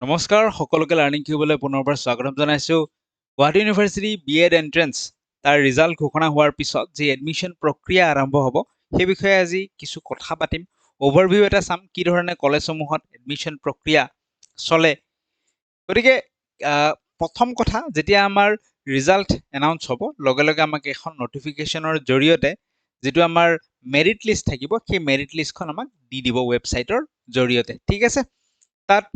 নমস্কাৰ সকলোকে লাৰ্ণিং কিউবলৈ পুনৰবাৰ স্বাগতম জনাইছোঁ। গুৱাহাটী ইউনিভাৰ্চিটি BEd এন্ট্ৰেন্স তাৰ ৰিজাল্ট ঘোষণা হোৱাৰ পিছত যি এডমিশ্যন প্ৰক্ৰিয়া আৰম্ভ হ'ব সেই বিষয়ে আজি কিছু কথা পাতিম। অভাৰভিউ এটা চাম কি ধৰণে কলেজসমূহত এডমিশ্যন প্ৰক্ৰিয়া চলে। গতিকে প্ৰথম কথা, যেতিয়া আমাৰ ৰিজাল্ট এনাউন্স হ'ব লগে লগে আমাক এখন নটিফিকেশ্যনৰ জৰিয়তে যিটো আমাৰ মেৰিট লিষ্ট থাকিব সেই মেৰিট লিষ্টখন আমাক দি দিব ৱেবছাইটৰ জৰিয়তে। ঠিক আছে, তাত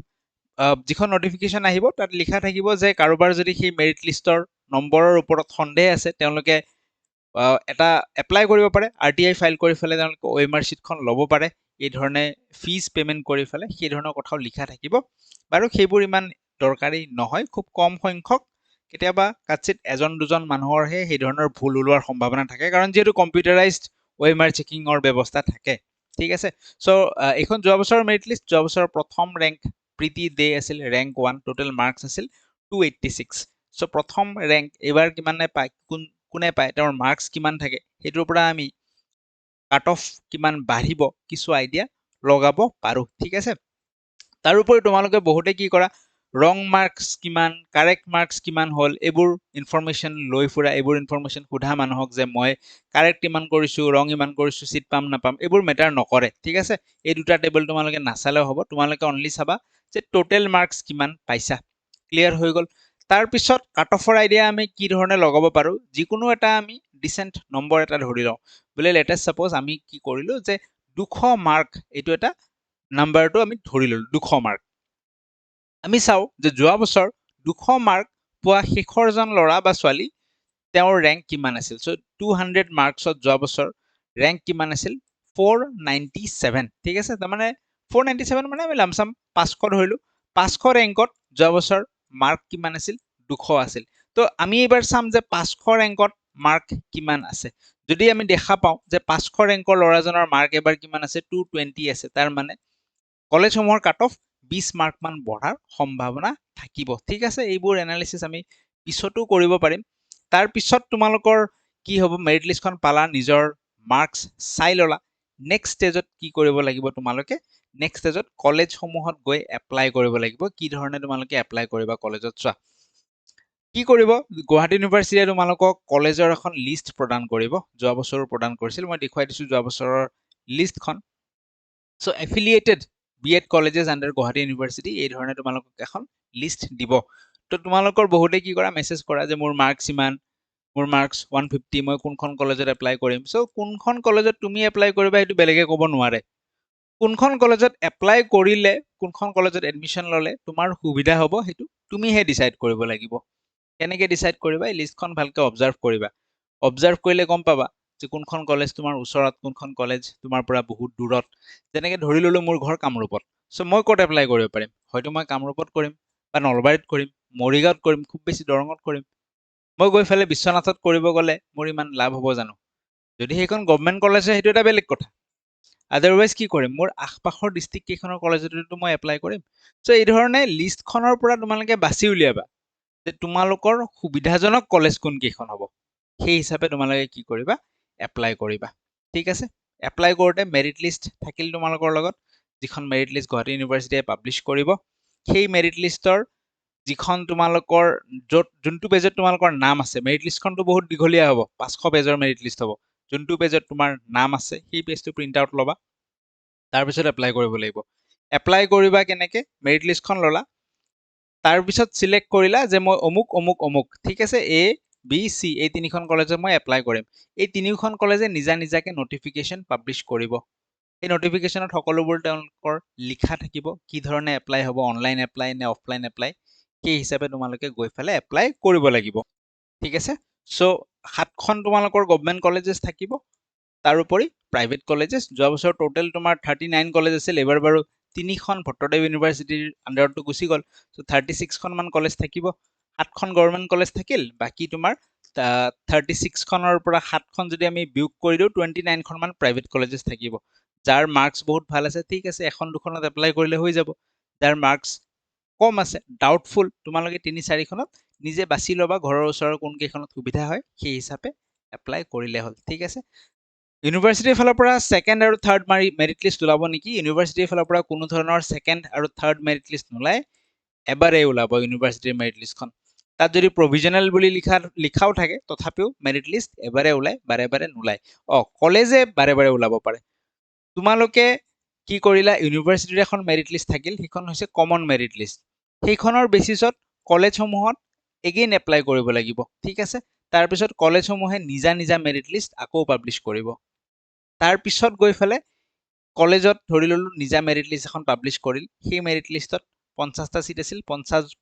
যিখন নটিফিকেশ্যন আহিব তাত লিখা থাকিব যে কাৰোবাৰ যদি সেই মেৰিট লিষ্টৰ নম্বৰৰ ওপৰত সন্দেহ আছে তেওঁলোকে এটা এপ্লাই কৰিব পাৰে, RTI ফাইল কৰি পেলাই তেওঁলোকে OMR শ্বীটখন ল'ব পাৰে, এই ধৰণে ফিজ পেমেণ্ট কৰি পেলাই সেই ধৰণৰ কথাও লিখা থাকিব। বাৰু সেইবোৰ ইমান দৰকাৰী নহয়, খুব কম সংখ্যক, কেতিয়াবা কাটচিত এজন দুজন মানুহৰহে সেই ধৰণৰ ভুল ওলোৱাৰ সম্ভাৱনা থাকে, কাৰণ যিহেতু কম্পিউটাৰাইজড OMR চেকিঙৰ ব্যৱস্থা থাকে। ঠিক আছে, চ' এইখন যোৱা বছৰৰ মেৰিট লিষ্ট, যোৱা বছৰৰ প্ৰথম ৰেংক প্ৰীতি দে আছিল ৰেংক 1, টোটেল মাৰ্কছ আছিল 286। চ' প্ৰথম ৰেংক এইবাৰ কিমানে পায়, কোনে পায়, তেওঁৰ মাৰ্কছ কিমান থাকে, সেইটোৰ পৰা আমি কাট অফ কিমান বাঢ়িব কিছু আইডিয়া লগাব পাৰোঁ। ঠিক আছে, তাৰোপৰি তোমালোকে বহুতে কি কৰা, ৰং মাৰ্কছ কিমান, কাৰেক্ট মাৰ্কছ কিমান হ'ল, এইবোৰ ইনফৰমেশ্যন লৈ ফুৰা, এইবোৰ ইনফৰমেশ্যন সোধা মানুহক যে মই কাৰেক্ট ইমান কৰিছোঁ, ৰং ইমান কৰিছোঁ, চিট পাম নাপাম, এইবোৰ মেটাৰ নকৰে। ঠিক আছে, এই দুটা টেবল তোমালোকে নাচালেও হ'ব, তোমালোকে অনলি চাবা যে টোটেল মাৰ্কছ কিমান পাইছা। ক্লিয়াৰ হৈ গ'ল। তাৰপিছত কাট অফৰ আইডিয়া আমি কি ধৰণে লগাব পাৰোঁ, যিকোনো এটা আমি ডিচেণ্ট নম্বৰ এটা ধৰি লওঁ, বোলে লেটেষ্ট ছাপ'জ আমি কি কৰিলোঁ যে 200 মাৰ্ক, এইটো এটা নাম্বাৰটো আমি ধৰি ল'লোঁ 200 মাৰ্ক। আমি চাওঁ যে যোৱা বছৰ 200 মাৰ্ক পোৱা শেষৰজন ল'ৰা বা ছোৱালী তেওঁৰ ৰেংক কিমান আছিল। চ' 200 মাৰ্কছত যোৱা বছৰ ৰেংক কিমান আছিল, 497। ঠিক আছে, তাৰমানে 497 মানে আমি লামচাম 500 ধৰিলোঁ, 500 ৰেংকত যোৱা বছৰ মাৰ্ক কিমান আছিল, 200 আছিল। তো আমি এইবাৰ চাম যে 500 ৰেংকত মাৰ্ক কিমান আছে। যদি আমি দেখা পাওঁ যে 500 ৰেংকৰ ল'ৰাজনৰ মাৰ্ক এবাৰ কিমান আছে, 220 আছে, তাৰ মানে কলেজসমূহৰ কাট অফ 20 মাৰ্ক মান বঢ়াৰ সম্ভাৱনা থাকিব। ঠিক আছে, এইবোৰ এনালিচিছ আমি পিছতো কৰিব পাৰিম। তাৰপিছত তোমালোকৰ কি হ'ব, মেৰিট লিষ্টখন পালা, নিজৰ মাৰ্কছ চাই ল'লা, নেক্সট ষ্টেজত কি কৰিব লাগিব, তোমালোকে নেক্সট ষ্টেজত কলেজসমূহত গৈ এপ্লাই কৰিব লাগিব। কি ধৰণে তোমালোকে এপ্লাই কৰিবা কলেজত, চোৱা কি কৰিব, গুৱাহাটী ইউনিভাৰ্চিটিয়ে তোমালোকক কলেজৰ এখন লিষ্ট প্ৰদান কৰিব, যোৱা বছৰো প্ৰদান কৰিছিল, মই দেখুৱাই দিছোঁ যোৱা বছৰৰ লিষ্টখন। So' affiliated BEd colleges under Guwahati university এই ধৰণে তোমালোকক এখন লিষ্ট দিব। তো তোমালোকৰ বহুতে কি কৰা, মেছেজ কৰা যে মোৰ মাৰ্কছ ইমান, মোৰ মাৰ্কছ 150, মই কোনখন কলেজত এপ্লাই কৰিম। চ' কোনখন কলেজত তুমি এপ্লাই কৰিবা সেইটো বেলেগে ক'ব নোৱাৰে। কোনখন কলেজত এপ্লাই কৰিলে, কোনখন কলেজত এডমিশ্যন ল'লে তোমাৰ সুবিধা হ'ব, সেইটো তুমিহে ডিচাইড কৰিব লাগিব। কেনেকৈ ডিচাইড কৰিবা, এই লিষ্টখন ভালকৈ অবজাৰ্ভ কৰিবা। অবজাৰ্ভ কৰিলে গম পাবা যে কোনখন কলেজ তোমাৰ ওচৰত, কোনখন কলেজ তোমাৰ পৰা বহুত দূৰত। যেনেকৈ ধৰি ল'লোঁ মোৰ ঘৰ কামৰূপত, চ' মই ক'ত এপ্লাই কৰিব পাৰিম, হয়তো মই কামৰূপত কৰিম বা নলবাৰীত কৰিম, মৰিগাঁৱত কৰিম, খুব বেছি দৰঙত কৰিম। মই গৈ পেলাই বিশ্বনাথত কৰিব গ'লে মোৰ ইমান লাভ হ'ব জানো? যদি সেইখন গভমেণ্ট কলেজ হয় সেইটো এটা বেলেগ কথা। আদাৰৱাইজ কি কৰিম, মোৰ আশপাশৰ ডিষ্ট্ৰিক্ট কেইখনৰ কলেজতো মই এপ্লাই কৰিম। চ' এই ধৰণে লিষ্টখনৰ পৰা তোমালোকে বাছি উলিয়াবা যে তোমালোকৰ সুবিধাজনক কলেজ কোনকেইখন হ'ব, সেই হিচাপে তোমালোকে কি কৰিবা, এপ্লাই কৰিবা। ঠিক আছে, এপ্লাই কৰোঁতে মেৰিট লিষ্ট থাকিল তোমালোকৰ লগত, যিখন মেৰিট লিষ্ট গুৱাহাটী ইউনিভাৰ্চিটিয়ে পাব্লিছ কৰিব। সেই মেৰিট লিষ্টৰ যিখন তোমালোকৰ যোনটো পেজত তোমালোকৰ নাম আছে, মেৰিট লিষ্টখনটো বহুত দীঘলীয়া হ'ব, 500 পেজৰ মেৰিট লিষ্ট হ'ব। যোনটো পেজত তোমাৰ নাম আছে সেই পেজটো প্ৰিণ্ট আউট ল'বা, তাৰপিছত এপ্লাই কৰিব লাগিব। এপ্লাই কৰিবা কেনেকৈ, মেৰিট লিষ্টখন ল'লা, তাৰপিছত চিলেক্ট কৰিলা যে মই অমুক অমুক অমুক, ঠিক আছে, A, B, C এই তিনিখন কলেজত মই এপ্লাই কৰিম। এই তিনিখন কলেজে নিজা নিজাকে নটিফিকেশ্যন পাব্লিছ কৰিব। এই নটিফিকেশ্যনত সকলোবোৰ তেওঁলোকৰ লিখা থাকিব, কি ধৰণে এপ্লাই হ'ব, অনলাইন এপ্লাই নে অফলাইন এপ্লাই, সেই হিচাপে তোমালোকে গৈ পেলাই এপ্লাই কৰিব লাগিব। ঠিক আছে, চ' 7খন তোমালোকৰ গভমেণ্ট কলেজেছ থাকিব, তাৰোপৰি প্ৰাইভেট কলেজেছ। যোৱা বছৰ টোটেল তোমাৰ 39 কলেজ আছিল, এইবাৰ বাৰু 3খন ভট্টদেৱ ইউনিভাৰ্চিটিৰ আণ্ডাৰতো গুচি গ'ল, চ' 36খনমান কলেজ থাকিব। 7খন গভৰ্ণমেণ্ট কলেজ থাকিল, বাকী তোমাৰ 36খনৰ পৰা 7খন যদি আমি বিয়োগ কৰি দিওঁ 29খনমান প্ৰাইভেট কলেজেছ থাকিব। যাৰ মাৰ্কছ বহুত ভাল আছে, ঠিক আছে, এখন দুখনত এপ্লাই কৰিলে হৈ যাব। যাৰ মাৰ্কছ কম আছে, ডাউটফুল, তোমালোকে 3-4খনত নিজে বাছি ল'বা ঘৰৰ ওচৰৰ কোনকেইখনত সুবিধা হয়, সেই হিচাপে এপ্লাই কৰিলে হ'ল। ঠিক আছে, ইউনিভাৰ্চিটিৰ ফালৰ পৰা ছেকেণ্ড আৰু থাৰ্ড মেৰিট লিষ্ট ওলাব নেকি? ইউনিভাৰ্চিটিৰ ফালৰ পৰা কোনো ধৰণৰ ছেকেণ্ড আৰু থাৰ্ড মেৰিট লিষ্ট নোলায়। এবাৰে ওলাব ইউনিভাৰ্চিটিৰ মেৰিট লিষ্টখন। তাত যদি প্ৰভিজনেল বুলি লিখাও থাকে তথাপিও মেৰিট লিষ্ট এবাৰে ওলায়, বাৰে বাৰে নোলায়। কলেজে বাৰে বাৰে ওলাব পাৰে। তোমালোকে কি কৰিলা, ইউনিভাৰ্চিটিৰ এখন মেৰিট লিষ্ট থাকিল, সেইখন হৈছে কমন মেৰিট লিষ্ট। সেইখনৰ বেচিছত কলেজসমূহত এগেইন এপ্লাই কৰিব লাগিব, ঠিক আছে। তাৰপিছত কলেজসমূহে নিজা নিজা মেৰিট লিষ্ট আকৌ পাব্লিছ কৰিব। তাৰপিছত গৈ পেলাই কলেজত ধৰি ললো নিজা মেৰিট লিষ্ট এখন পাব্লিছ কৰিল, সেই মেৰিট লিষ্টত 50টা চিট আছিল,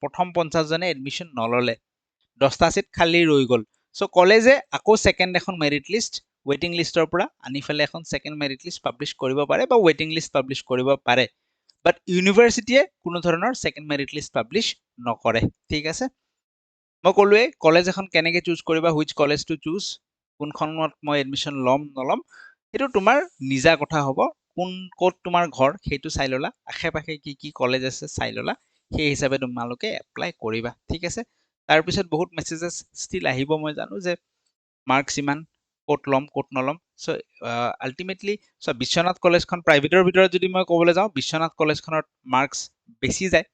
প্ৰথম 50 জনে এডমিশ্যন নললে, 10টা চিট খালী ৰৈ গ'ল। চ' কলেজে আকৌ ছেকেণ্ড এখন মেৰিট লিষ্ট ৱেইটিং লিষ্টৰ পৰা আনি পেলাই এখন ছেকেণ্ড মেৰিট লিষ্ট পাব্লিছ কৰিব পাৰে বা ৱেইটিং লিষ্ট পাব্লিছ কৰিব পাৰে। বাট ইউনিভাৰ্চিটিয়ে কোনো ধৰণৰ ছেকেণ্ড মেৰিট লিষ্ট পাব্লিছ নকৰে, ঠিক আছে। মই ক'লোৱে কলেজ এখন কেনেকৈ চুজ কৰিবা, হুইচ কলেজ টু চুজ, কোনখনত মই এডমিশ্যন ল'ম নল'ম, সেইটো তোমাৰ নিজা কথা হ'ব। ক'ত তোমাৰ ঘৰ সেইটো চাই ল'লা, আশে পাশে কি কি কলেজ আছে চাই ল'লা, সেই হিচাপে তোমালোকে এপ্লাই কৰিবা, ঠিক আছে। তাৰপিছত বহুত মেছেজেছ ষ্টিল আহিব, মই জানো যে মাৰ্কছ ইমান, ক'ত ল'ম ক'ত নল'ম। চ' আল্টিমেটলি বিশ্বনাথ কলেজখন প্ৰাইভেটৰ ভিতৰত যদি মই ক'বলৈ যাওঁ, বিশ্বনাথ কলেজখনত মাৰ্কছ বেছি যায়।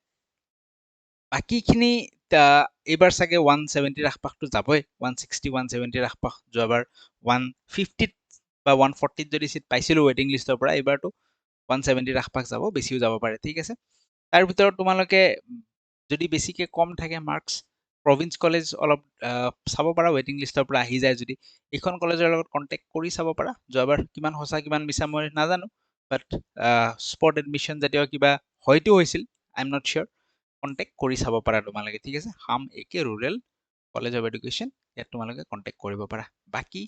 বাকীখিনি এইবাৰ চাগে 170ৰ আশপাশটো যাবই, 160 170ৰ আশপাশ। যোৱাবাৰ 150 বা 140 যদি চিট পাইছিলোঁ ৱেইটিং লিষ্টৰ পৰা, এইবাৰতো 170ৰ আশপাশ যাব, বেছিও যাব পাৰে, ঠিক আছে। তাৰ ভিতৰত তোমালোকে যদি বেছিকৈ কম থাকে মাৰ্কছ, প্ৰভিন্স কলেজ অলপ চাব পাৰা, ৱেইটিং লিষ্টৰ পৰা আহি যায় যদি এইখন কলেজৰ লগত কণ্টেক্ট কৰি চাব পাৰা। যোৱাবাৰ কিমান সঁচা কিমান মিছা মই নাজানো, বাট স্পট এডমিশ্যন জাতীয় কিবা হয়তো হৈছিল, I am not sure. Contact কৰি চাব পাৰা তোমালোকে, ঠিক আছে। হাম একে ৰুৰেল কলেজ অফ এডুকেশ্যন, ইয়াত তোমালোকে কণ্টেক্ট কৰিব পাৰা। বাকী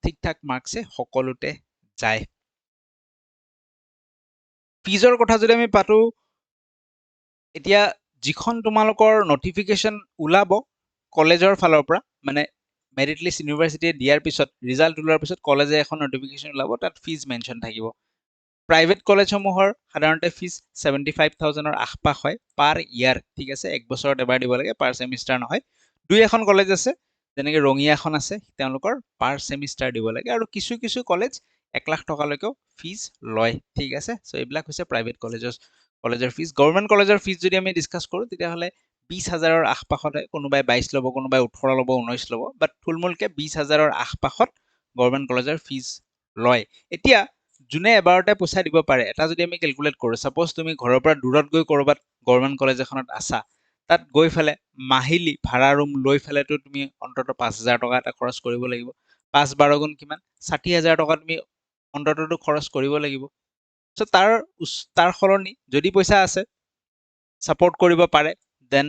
ঠিক ঠাক মাৰ্কছে সকলোতে যায়। ফিজৰ কথা যদি আমি পাতো, এতিয়া যিখন তোমালোকৰ নটিফিকেশ্যন ওলাব কলেজৰ ফালৰ পৰা, মানে মেৰিট লিষ্ট ইউনিভাৰ্চিটিয়ে দিয়াৰ পিছত, ৰিজাল্ট ওলোৱাৰ পিছত কলেজে এখন নটিফিকেশ্যন ওলাব, তাত ফিজ মেনশ্যন থাকিব। প্ৰাইভেট কলেজসমূহৰ সাধাৰণতে ফিজ 75,000ৰ আশপাশ হয় পাৰ ইয়াৰ, ঠিক আছে। এক বছৰত এবাৰ দিব লাগে, পাৰ ছেমিষ্টাৰ নহয়। দুই এখন কলেজ আছে, যেনেকৈ ৰঙিয়াখন আছে, তেওঁলোকৰ পাৰ ছেমিষ্টাৰ দিব লাগে, আৰু কিছু কিছু কলেজ 1 লাখ টকালৈকেও ফিজ লয়, ঠিক আছে। চ' এইবিলাক হৈছে প্ৰাইভেট কলেজৰ ফিজ। গভৰ্ণমেণ্ট কলেজৰ ফিজ যদি আমি ডিছকাছ কৰোঁ, তেতিয়াহ'লে 20,000ৰ আশপাশত হয়। কোনোবাই 22 ল'ব, কোনোবাই 18 ল'ব, 19 ল'ব, বাট থুলমূলকৈ 20,000ৰ আশপাশত গভৰ্ণমেণ্ট কলেজৰ ফিজ লয়। এতিয়া যোনে এবাৰতে পইচা দিব পাৰে, এটা যদি আমি কেলকুলেট কৰোঁ, ছাপ'জ তুমি ঘৰৰ পৰা দূৰত গৈ ক'ৰবাত গভৰ্ণমেণ্ট কলেজ এখনত আছা, তাত গৈ পেলাই মাহিলী ভাড়া ৰুম লৈ পেলাইতো তুমি অন্ততঃ 5,000 টকা এটা খৰচ কৰিব লাগিব। 5-12 গুণ কিমান, 60,000 টকা তুমি অন্ততঃ খৰচ কৰিব লাগিব। চ' তাৰ সলনি যদি পইচা আছে, ছাপৰ্ট কৰিব পাৰে, দেন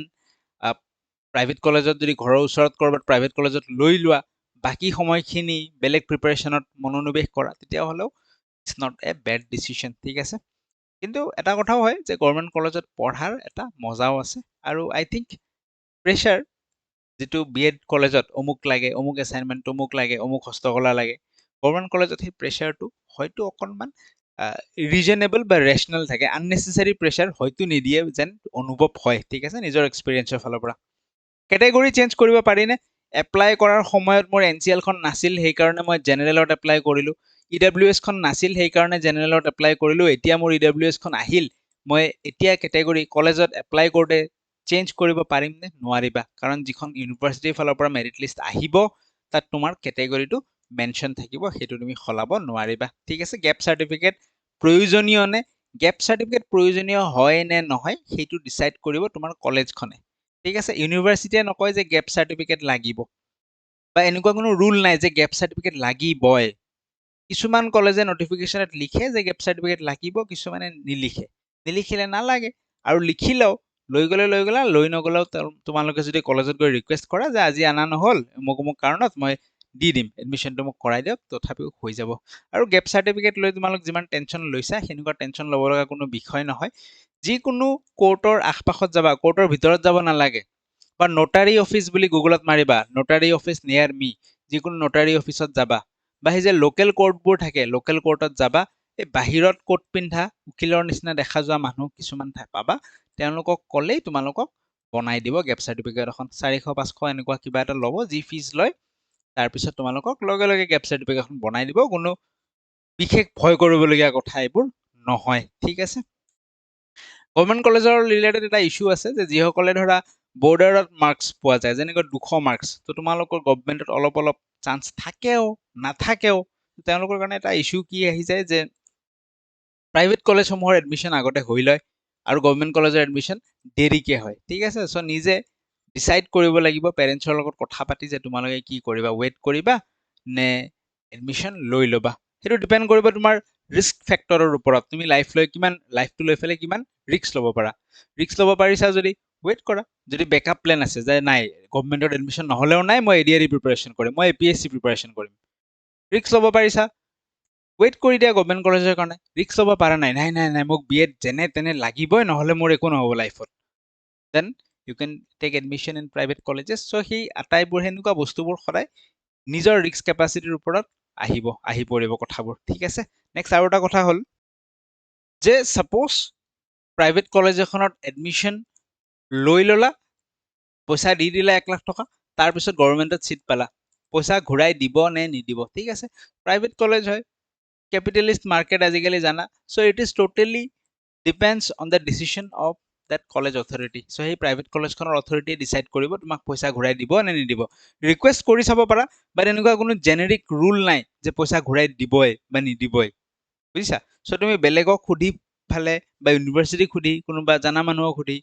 প্ৰাইভেট কলেজত, যদি ঘৰৰ ওচৰত ক'ৰবাত প্ৰাইভেট কলেজত লৈ লোৱা, বাকী সময়খিনি বেলেগ প্ৰিপাৰেশ্যনত মনোনিৱেশ কৰা, তেতিয়াহ'লেও it's not a bad decision, ঠিক আছে। কিন্তু এটা কথাও হয় যে গভৰ্ণমেণ্ট কলেজত পঢ়াৰ এটা মজাও আছে, আৰু আই থিংক প্ৰেছাৰ যিটো BEd কলেজত অমুক লাগে, অমুক এছাইনমেণ্ট, অমুক লাগে, অমুক হস্তকলা লাগে, গভৰ্ণমেণ্ট কলেজত সেই প্ৰেছাৰটো হয়তো অকণমান ৰিজনেবল বা ৰেচনেল থাকে। আননেচেচাৰী প্ৰেছাৰ হয়তো নিদিয়ে যেন অনুভৱ হয়, ঠিক আছে, নিজৰ এক্সপিৰিয়েঞ্চৰ ফালৰ পৰা। কেটেগৰী চেঞ্জ কৰিব পাৰিনে? এপ্লাই কৰাৰ সময়ত মোৰ NCLখন নাছিল, সেইকাৰণে মই জেনেৰেলত এপ্লাই কৰিলোঁ। EWSখন নাছিল, সেইকাৰণে জেনেৰেলত এপ্লাই কৰিলোঁ। এতিয়া মোৰ EWSখন আহিল, মই এতিয়া কেটেগৰী কলেজত এপ্লাই কৰোঁতে চেঞ্জ কৰিব পাৰিম নে? নোৱাৰিবা, কাৰণ যিখন ইউনিভাৰ্চিটিৰ ফালৰ পৰা মেৰিট লিষ্ট আহিব, তাত তোমাৰ কেটেগৰীটো মেনশ্যন থাকিব, সেইটো তুমি সলাব নোৱাৰিবা, ঠিক আছে। গেপ চাৰ্টিফিকেট প্ৰয়োজনীয় নে? গেপ চাৰ্টিফিকেট প্ৰয়োজনীয় হয় নে নহয়, সেইটো ডিচাইড কৰিব তোমাৰ কলেজখনে, ঠিক আছে। ইউনিভাৰ্চিটিয়ে নকয় যে গেপ চাৰ্টিফিকেট লাগিব, বা এনেকুৱা কোনো ৰুল নাই যে গেপ চাৰ্টিফিকেট লাগিবই। কিছুমান কলেজে নটিফিকেশ্যনত লিখে যে গেপ চাৰ্টিফিকেট লাগিব, কিছুমানে নিলিখিলে নালাগে, আৰু লিখিলেও লৈ গ'লা, লৈ নগ'লেও তোমালোকে যদি কলেজত গৈ ৰিকুৱেষ্ট কৰা যে আজি অনা নহ'ল, অমুক কাৰণত, মই দি দিম, এডমিশ্যনটো মোক কৰাই দিয়ক, তথাপিও হৈ যাব। আৰু গেপ চাৰ্টিফিকেট লৈ তোমালোক যিমান টেনশ্যন লৈছা, সেনেকুৱা টেনশ্যন ল'ব লগা কোনো বিষয় নহয়। যিকোনো কোৰ্টৰ আশপাশত যাবা, কোৰ্টৰ ভিতৰত যাব নালাগে, বা নোটাৰী অফিচ বুলি গুগলত মাৰিবা, নোটাৰী অফিচ নিয়াৰ মি, যিকোনো নোটাৰী অফিচত যাবা, বা সেই যে লোকেল কোৰ্টবোৰ থাকে, লোকেল কোৰ্টত যাবা, এই বাহিৰত কোট পিন্ধা উকিলৰ নিচিনা দেখা যোৱা মানুহ কিছুমান পাবা, তেওঁলোকক ক'লেই তোমালোকক বনাই দিব গেপ চাৰ্টিফিকেট এখন। 400-500 এনেকুৱা কিবা এটা ল'ব, যি ফিজ লয়, তাৰপিছত তোমালোকক লগে লগে গেপ চাৰ্টিফিকেট এখন বনাই দিব। কোনো বিশেষ ভয় কৰিবলগীয়া কথা এইবোৰ নহয়, ঠিক আছে। গভৰ্ণমেণ্ট কলেজৰ ৰিলেটেড এটা ইছ্যু আছে যে যিসকলে ধৰা বৰ্ডাৰত মাৰ্কছ পোৱা যায় যেনেকৈ 200 মাৰ্কছ তো তোমালোকৰ গভৰ্ণমেণ্টত অলপ অলপ চান্স থাকেও নাথাকেও তেওঁলোকৰ কাৰণে এটা ইছ্যু কি আহি যায় যে প্ৰাইভেট কলেজসমূহৰ এডমিশ্যন আগতে হৈ লয় আৰু গভৰ্ণমেণ্ট কলেজৰ এডমিশ্যন দেৰিকৈ হয় ঠিক আছে চ' নিজে ডিচাইড কৰিব লাগিব পেৰেণ্টছৰ লগত কথা পাতি যে তোমালোকে কি কৰিবা ৱেইট কৰিবা নে এডমিশ্যন লৈ ল'বা সেইটো ডিপেণ্ড কৰিব তোমাৰ ৰিস্ক ফেক্টৰৰ ওপৰত তুমি লাইফটো লৈ পেলাই কিমান ৰিস্ক ল'ব পাৰা ৰিস্ক ল'ব পাৰিছা যদি ৱেইট কৰা যদি বেকআপ প্লেন আছে যে নাই গভৰ্ণমেণ্টত এডমিশ্যন নহ'লেও নাই মই এডিআৰই প্ৰিপাৰেশ্যন কৰিম মই APSC প্ৰিপাৰেশ্যন কৰিম ৰিস্ক ল'ব পাৰিছা ৱেইট কৰি দিয়া গভৰ্ণমেণ্ট কলেজৰ কাৰণে ৰিস্ক ল'ব পৰা নাই নাই নাই নাই মোক BEd যেনে তেনে লাগিবই নহ'লে মোৰ একো নহ'ব লাইফত then you can take admission in private colleges so' সেই আটাইবোৰ সেনেকুৱা বস্তুবোৰ সদায় নিজৰ ৰিস্ক কেপাচিটিৰ ওপৰত আহি পৰিব কথাবোৰ ঠিক আছে নেক্সট আৰু এটা কথা হ'ল যে ছাপ'জ প্ৰাইভেট কলেজ এখনত এডমিশ্যন লৈ ল'লা পইচা দি দিলা 1 লাখ টকা তাৰপিছত গভৰ্ণমেণ্টত ছিট পালা পইচা ঘূৰাই দিব নে নিদিব ঠিক আছে প্ৰাইভেট কলেজ হয় কেপিটেলিষ্ট মাৰ্কেট আজিকালি জানা so' it is totally depends on the decision of that college authority so' সেই প্ৰাইভেট কলেজখনৰ অথৰিটিয়ে ডিচাইড কৰিব তোমাক পইচা ঘূৰাই দিব নে নিদিব ৰিকুৱেষ্ট কৰি চাব পাৰা বাট এনেকুৱা কোনো জেনেৰিক ৰুল নাই যে পইচা ঘূৰাই দিবই বা নিদিবই বুজিছা চ' তুমি বেলেগক সুধি ফালে বা ইউনিভাৰ্চিটিক সুধি কোনোবা জানা মানুহক সুধি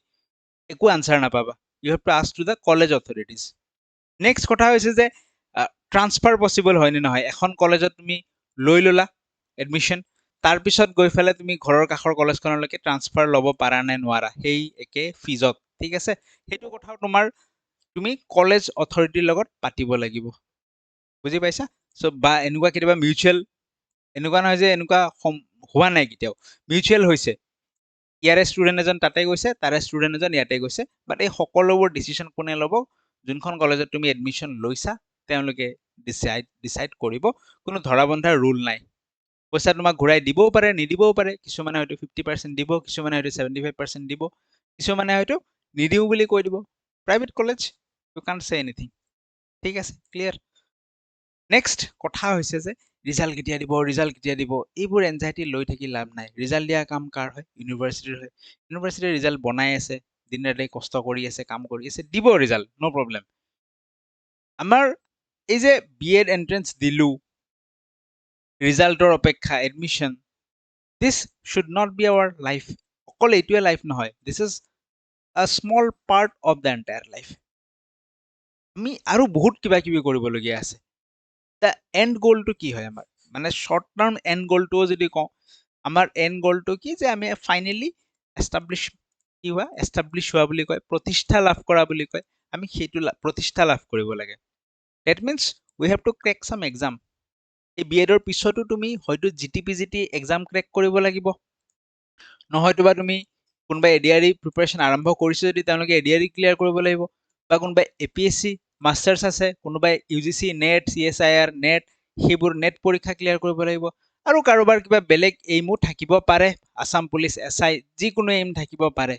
একো আনচাৰ নাপাবা you have to ask to the college authorities next কথা হৈছে যে ট্ৰান্সফাৰ পচিবল হয় নে নহয় এখন কলেজত তুমি লৈ ল'লা এডমিশ্যন তাৰপিছত গৈ পেলাই তুমি ঘৰৰ কাষৰ কলেজখনলৈকে ট্ৰান্সফাৰ ল'ব পাৰা নে নোৱাৰা সেই একে ফিজত ঠিক আছে সেইটো কথাও তুমি কলেজ অথৰিটিৰ লগত পাতিব লাগিব বুজি পাইছা চ' বা এনেকুৱা কেতিয়াবা মিউচুৱেল এনেকুৱা নহয় যে এনেকুৱা হোৱা নাই কেতিয়াও মিউচুৱেল হৈছে ইয়াৰে ষ্টুডেণ্ট এজন তাতে গৈছে তাৰে ষ্টুডেণ্ট এজন ইয়াতে গৈছে বাট এই সকলোবোৰ ডিচিশ্যন কোনে ল'ব যোনখন কলেজত তুমি এডমিশ্যন লৈছা তেওঁলোকে ডিচাইড কৰিব কোনো ধৰা বন্ধাৰ ৰুল নাই পইচা তোমাক ঘূৰাই দিবও পাৰে নিদিবও পাৰে কিছুমানে হয়তো 50% দিব কিছুমানে হয়তো 75% দিব কিছুমানে হয়তো নিদিও বুলি কৈ দিব প্ৰাইভেট কলেজ ইউ কাণ্ট চে এনিথিং ঠিক আছে ক্লিয়াৰ নেক্সট কথা হৈছে যে ৰিজাল্ট কেতিয়া দিব এইবোৰ এনজাইটি লৈ থাকি লাভ নাই ৰিজাল্ট দিয়া কাম কাৰ হয় ইউনিভাৰ্চিটিৰ হয় ইউনিভাৰ্চিটিৰ ৰিজাল্ট বনাই আছে দিন ৰাতি কষ্ট কৰি আছে কাম কৰি আছে দিব ৰিজাল্ট ন' প্ৰব্লেম আমাৰ এই যে BEd এন্ট্ৰেন্স দিলো ৰিজাল্টৰ অপেক্ষা admission this should not be our life অকল এইটোৱে লাইফ নহয় this is a small part of the entire life আমি আৰু বহুত কিবা কিবি কৰিবলগীয়া আছে দ্য এণ্ড গ'লটো কি হয় আমাৰ মানে শ্বৰ্ট টাৰ্ম এণ্ড গ'লটোও যদি কওঁ আমাৰ এণ্ড গ'লটো কি যে আমি ফাইনেলি এষ্টাব্লিছ হোৱা বুলি কয় প্ৰতিষ্ঠা লাভ কৰা বুলি কয় আমি সেইটো প্ৰতিষ্ঠা লাভ কৰিব লাগে that means we have to crack চাম এক্সাম এই BEdৰ পিছতো তুমি হয়তো GTPGT এক্সাম ক্ৰেক কৰিব লাগিব নহয়তোবা তুমি কোনোবাই ADRE প্ৰিপাৰেশ্যন আৰম্ভ কৰিছে যদি তেওঁলোকে ADRE ক্লিয়াৰ কৰিব লাগিব বা কোনোবাই APSC মাষ্টাৰ্ছ আছে কোনোবাই UGC নেট CSIR নেট সেইবোৰ নেট পৰীক্ষা ক্লিয়াৰ কৰিব লাগিব আৰু কাৰোবাৰ কিবা বেলেগ এইমো থাকিব পাৰে আসাম পুলিচ SI যিকোনো এইম থাকিব পাৰে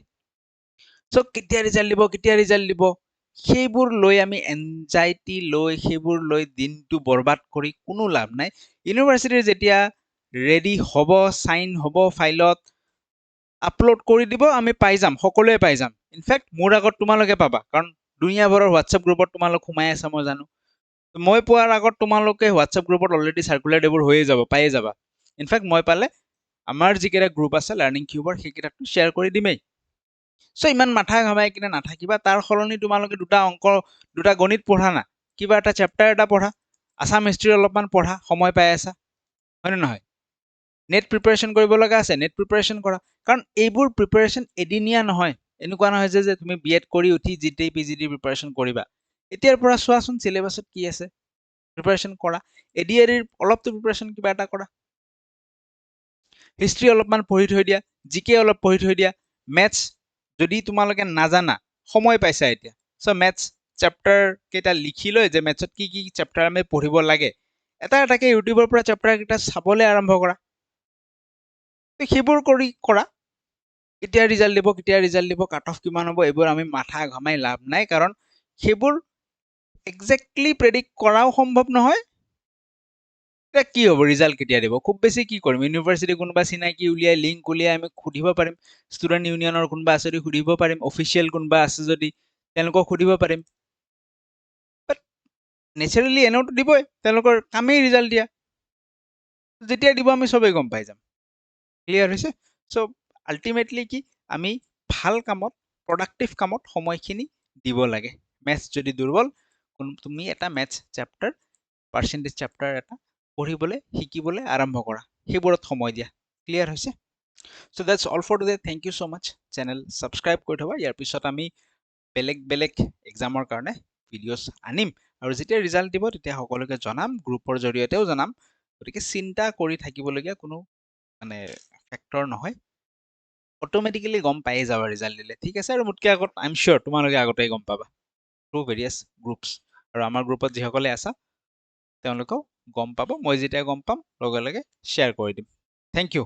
চ' কেতিয়া ৰিজাল্ট দিব সেইবোৰ লৈ আমি এনজাইটি লৈ সেইবোৰ লৈ দিনটো বৰবাদ কৰি কোনো লাভ নাই ইউনিভাৰ্চিটিৰ যেতিয়া ৰেডি হ'ব চাইন হ'ব ফাইলত আপলোড কৰি দিব আমি পাই যাম সকলোৱে পাই যাম ইনফেক্ট মোৰ আগত তোমালোকে পাবা কাৰণ দুনিয়াভৰৰ হোৱাটছএপ গ্ৰুপত তোমালোক সোমাই আছা মই জানো মই পোৱাৰ আগত তোমালোকে হোৱাটছএপ গ্ৰুপত অলৰেডি চাৰ্কুলাৰ এইবোৰ হৈয়ে যাব পায়ে যাবা ইনফেক্ট মই পালে আমাৰ যিকেইটা গ্ৰুপ আছে লাৰ্ণিং কিউবৰ সেইকেইটাটো শ্বেয়াৰ কৰি দিমেই চ' ইমান মাথা ঘামাই কিনে নাথাকিবা তাৰ সলনি তোমালোকে দুটা গণিত পঢ়া না কিবা এটা চেপ্টাৰ এটা পঢ়া আছাম হিষ্ট্ৰী অলপমান পঢ়া সময় পাই আছা হয়নে নহয় নেট প্ৰিপাৰেশ্যন কৰিব লগা আছে নেট প্ৰিপাৰেশ্যন কৰা কাৰণ এইবোৰ প্ৰিপাৰেশ্যন এদিনীয়া নহয় এনেকুৱা নহয় যে তুমি BEd কৰি উঠি GTPGT প্ৰিপাৰেশ্যন কৰিবা এতিয়াৰ পৰা চোৱাচোন চিলেবাছত কি আছে প্ৰিপাৰেশ্যন কৰা ADREৰ অলপতো প্ৰিপাৰেশ্যন কিবা এটা কৰা হিষ্ট্ৰী অলপমান পঢ়ি থৈ দিয়া GK অলপ পঢ়ি থৈ দিয়া মেথছ যদি তোমালোকে নাজানা সময় পাইছা এতিয়া চ' মেথছ চেপ্টাৰ কেইটা লিখি লৈ যে মেথছত কি চেপ্টাৰ আমি পঢ়িব লাগে এটা এটাকে ইউটিউবৰ পৰা চেপ্টাৰ কেইটা চাবলৈ আৰম্ভ কৰা সেইবোৰ কৰা কেতিয়া ৰিজাল্ট দিব কাট অফ কিমান হ'ব এইবোৰ আমি মাথা ঘামাই লাভ নাই কাৰণ সেইবোৰ একজেক্টলি প্ৰেডিক্ট কৰাও সম্ভৱ নহয় এটা কি হ'ব ৰিজাল্ট কেতিয়া দিব খুব বেছি কি কৰিম ইউনিভাৰ্চিটি কোনোবা চিনাকি উলিয়াই লিংক উলিয়াই আমি সুধিব পাৰিম ষ্টুডেণ্ট ইউনিয়নৰ কোনোবা আছে যদি সুধিব পাৰিম অফিচিয়েল কোনোবা আছে যদি তেওঁলোকক সুধিব পাৰিম বাট নেচাৰেলি এনেওতো দিবই তেওঁলোকৰ কামেই ৰিজাল্ট দিয়া যেতিয়া দিব আমি চবেই গম পাই যাম ক্লিয়াৰ হৈছে চ' আল্টিমেটলি কি আমি ভাল কামত প্ৰডাক্টিভ কামত সময়খিনি দিব লাগে মেথছ যদি দুৰ্বল তুমি এটা মেথছ চেপ্টাৰ পাৰ্চেণ্টেজ চেপ্টাৰ এটা পঢ়িবলৈ শিকিবলৈ আৰম্ভ কৰা সেইবোৰত সময় দিয়া ক্লিয়াৰ হৈছে so' that's all for today thank you so' much channel subscribe কৰি থ'বা ইয়াৰ পিছত আমি বেলেগ এক্সামৰ কাৰণে ভিডিঅ'ছ আনিম আৰু যেতিয়া ৰিজাল্ট দিব তেতিয়া সকলোকে জনাম গ্ৰুপৰ জৰিয়তেও জনাম গতিকে চিন্তা কৰি থাকিবলগীয়া কোনো মানে ফেক্টৰ নহয় অট'মেটিকেলি গম পায়ে যাবা ৰিজাল্ট দিলে ঠিক আছে আৰু মোতকৈ আগত আই এম চিয়'ৰ তোমালোকে আগতেই গম পাবা থ্ৰু ভেৰিয়াছ গ্ৰুপছ আৰু আমাৰ গ্ৰুপত যিসকলে আছা তেওঁলোকেও গম পাব মই যেতিয়া গম পাম লগে লগে শ্বেয়াৰ কৰি দিম থেংক ইউ